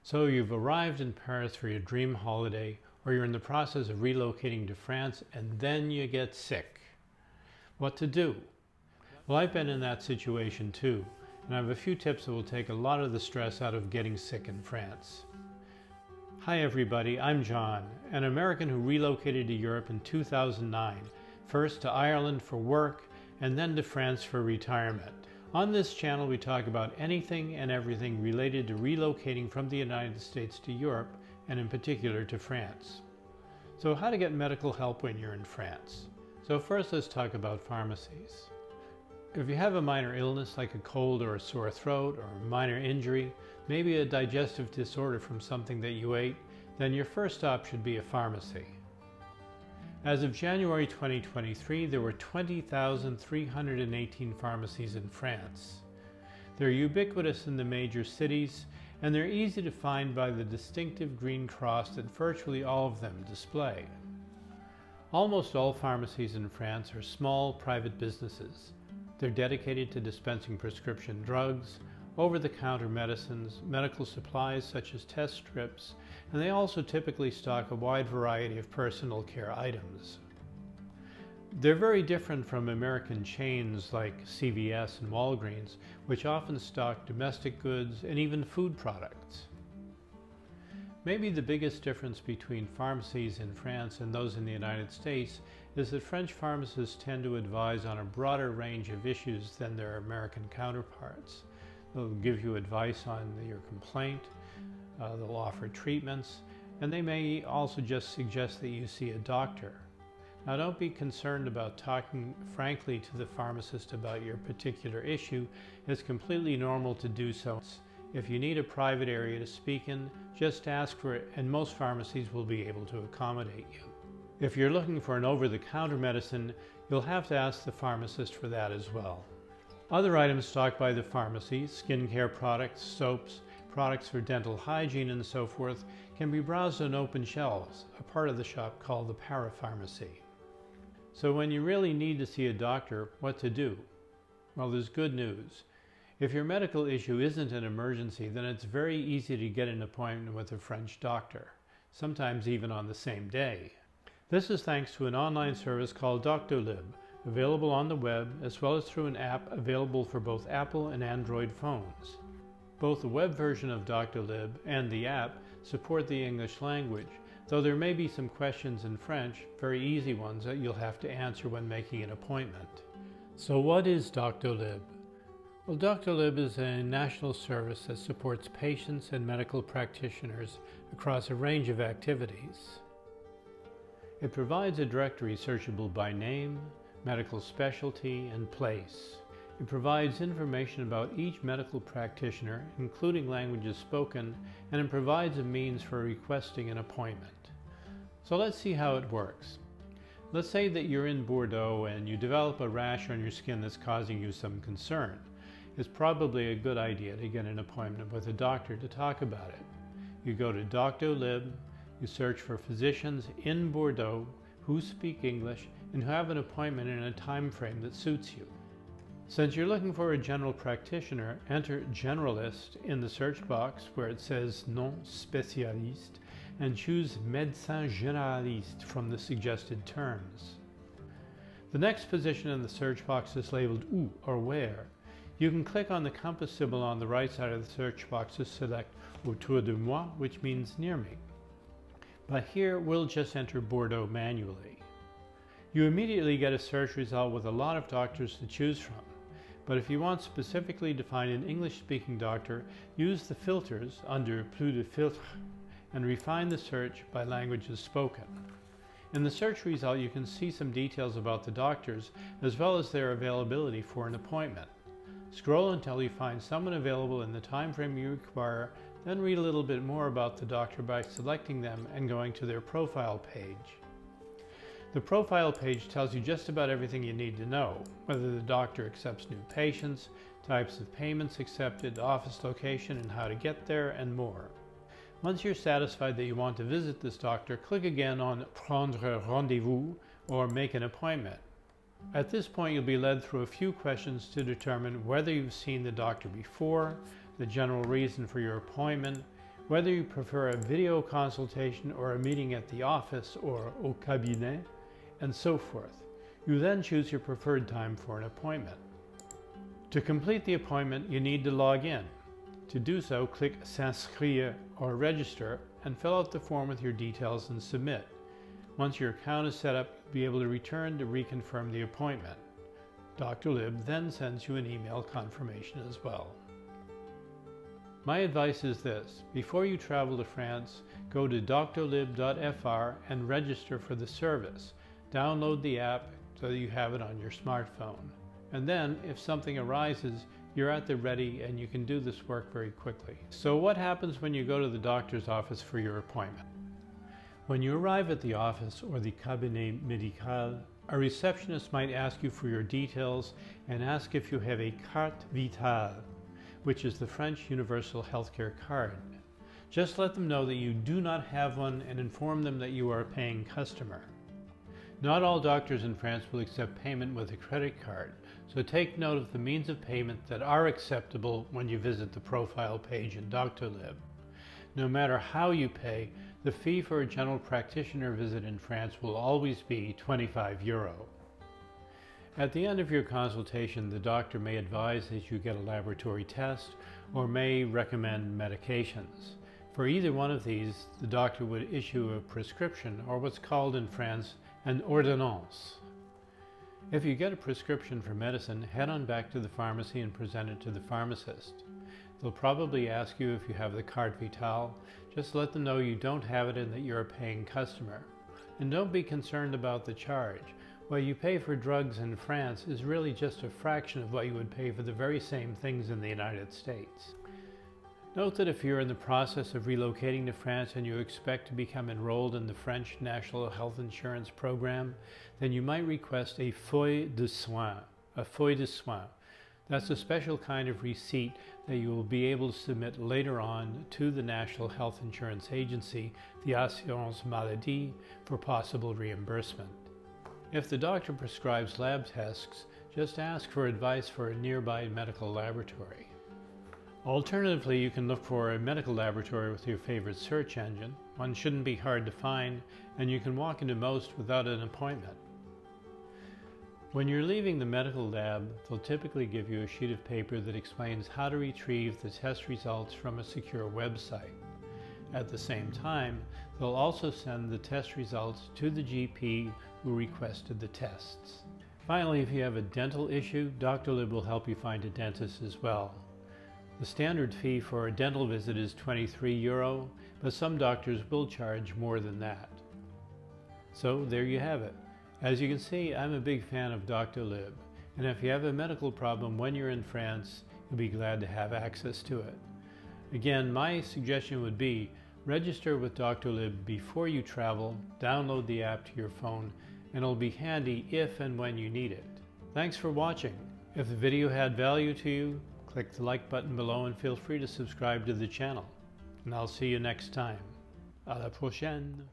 So you've arrived in Paris for your dream holiday, or you're in the process of relocating to France and then you get sick. What to do? Well, I've been in that situation too, and I have a few tips that will take a lot of the stress out of getting sick in France. Hi everybody, I'm John, an American who relocated to Europe in 2009, first to Ireland for work and then to France for retirement. On this channel we talk about anything and everything related to relocating from the United States to Europe, and in particular to France. So how to get medical help when you're in France. So first let's talk about pharmacies. If you have a minor illness like a cold or a sore throat or a minor injury, maybe a digestive disorder from something that you ate, then your first stop should be a pharmacy. As of January 2023, there were 20,318 pharmacies in France. They're ubiquitous in the major cities, and they're easy to find by the distinctive green cross that virtually all of them display. Almost all pharmacies in France are small private businesses. They're dedicated to dispensing prescription drugs, over-the-counter medicines, medical supplies such as test strips, and they also typically stock a wide variety of personal care items. They're very different from American chains like CVS and Walgreens, which often stock domestic goods and even food products. Maybe the biggest difference between pharmacies in France and those in the United States is that French pharmacists tend to advise on a broader range of issues than their American counterparts. They'll give you advice on your complaint, they'll offer treatments, and they may also just suggest that you see a doctor. Now don't be concerned about talking frankly to the pharmacist about your particular issue. It's completely normal to do so. If you need a private area to speak in, just ask for it, and most pharmacies will be able to accommodate you. If you're looking for an over-the-counter medicine, you'll have to ask the pharmacist for that as well. Other items stocked by the pharmacy, skincare products, soaps, products for dental hygiene and so forth, can be browsed on open shelves, a part of the shop called the parapharmacy. So when you really need to see a doctor, what to do? Well, there's good news. If your medical issue isn't an emergency, then it's very easy to get an appointment with a French doctor, sometimes even on the same day. This is thanks to an online service called Doctolib, available on the web as well as through an app available for both Apple and Android phones. Both the web version of Doctolib and the app support the English language, though there may be some questions in French, very easy ones that you'll have to answer when making an appointment. So what is Doctolib? Well, Doctolib is a national service that supports patients and medical practitioners across a range of activities. It provides a directory searchable by name, medical specialty, and place. It provides information about each medical practitioner, including languages spoken, and it provides a means for requesting an appointment. So let's see how it works. Let's say that you're in Bordeaux and you develop a rash on your skin that's causing you some concern. It's probably a good idea to get an appointment with a doctor to talk about it. You go to Doctolib, you search for physicians in Bordeaux who speak English and who have an appointment in a time frame that suits you. Since you're looking for a general practitioner, enter generalist in the search box where it says non spécialiste and choose médecin généraliste from the suggested terms. The next position in the search box is labeled où or where. You can click on the compass symbol on the right side of the search box to select autour de moi, which means near me. But here we'll just enter Bordeaux manually. You immediately get a search result with a lot of doctors to choose from. But if you want specifically to find an English-speaking doctor, use the filters under Plus de filtres and refine the search by languages spoken. In the search result, you can see some details about the doctors as well as their availability for an appointment. Scroll until you find someone available in the time frame you require, then read a little bit more about the doctor by selecting them and going to their profile page. The profile page tells you just about everything you need to know, whether the doctor accepts new patients, types of payments accepted, office location and how to get there, and more. Once you're satisfied that you want to visit this doctor, click again on Prendre rendez-vous or make an appointment. At this point, you'll be led through a few questions to determine whether you've seen the doctor before, the general reason for your appointment, Whether you prefer a video consultation or a meeting at the office or au cabinet, and so forth. You then choose your preferred time for an appointment. To complete the appointment, you need to log in. To do so, click S'inscrire or Register and fill out the form with your details and submit. Once your account is set up, you'll be able to return to reconfirm the appointment. Dr. Lib then sends you an email confirmation as well. My advice is this: before you travel to France, go to drlib.fr and register for the service. Download the app so that you have it on your smartphone. And then, if something arises, you're at the ready and you can do this work very quickly. So what happens when you go to the doctor's office for your appointment? When you arrive at the office or the cabinet médical, a receptionist might ask you for your details and ask if you have a carte vitale, which is the French universal healthcare card. Just let them know that you do not have one and inform them that you are a paying customer. Not all doctors in France will accept payment with a credit card, so take note of the means of payment that are acceptable when you visit the profile page in Doctolib. No matter how you pay, the fee for a general practitioner visit in France will always be €25. At the end of your consultation, the doctor may advise that you get a laboratory test or may recommend medications. For either one of these, the doctor would issue a prescription, or what's called in France an ordonnance. If you get a prescription for medicine, head on back to the pharmacy and present it to the pharmacist. They'll probably ask you if you have the carte vitale. Just let them know you don't have it and that you're a paying customer. And don't be concerned about the charge. What you pay for drugs in France is really just a fraction of what you would pay for the very same things in the United States. Note that if you're in the process of relocating to France and you expect to become enrolled in the French National Health Insurance Program, then you might request a feuille de soins. A feuille de soins. That's a special kind of receipt that you will be able to submit later on to the National Health Insurance Agency, the Assurance Maladie, for possible reimbursement. If the doctor prescribes lab tests, just ask for advice for a nearby medical laboratory. Alternatively, you can look for a medical laboratory with your favorite search engine. One shouldn't be hard to find, and you can walk into most without an appointment. When you're leaving the medical lab, they'll typically give you a sheet of paper that explains how to retrieve the test results from a secure website. At the same time, they'll also send the test results to the GP who requested the tests. Finally, if you have a dental issue, Doctolib will help you find a dentist as well. The standard fee for a dental visit is €23, but some doctors will charge more than that. So there you have it. As you can see, I'm a big fan of Doctolib, and if you have a medical problem when you're in France, you'll be glad to have access to it. Again, my suggestion would be register with Doctolib before you travel, download the app to your phone, and it'll be handy if and when you need it. Thanks for watching. If the video had value to you, click the like button below and feel free to subscribe to the channel. And I'll see you next time. À la prochaine!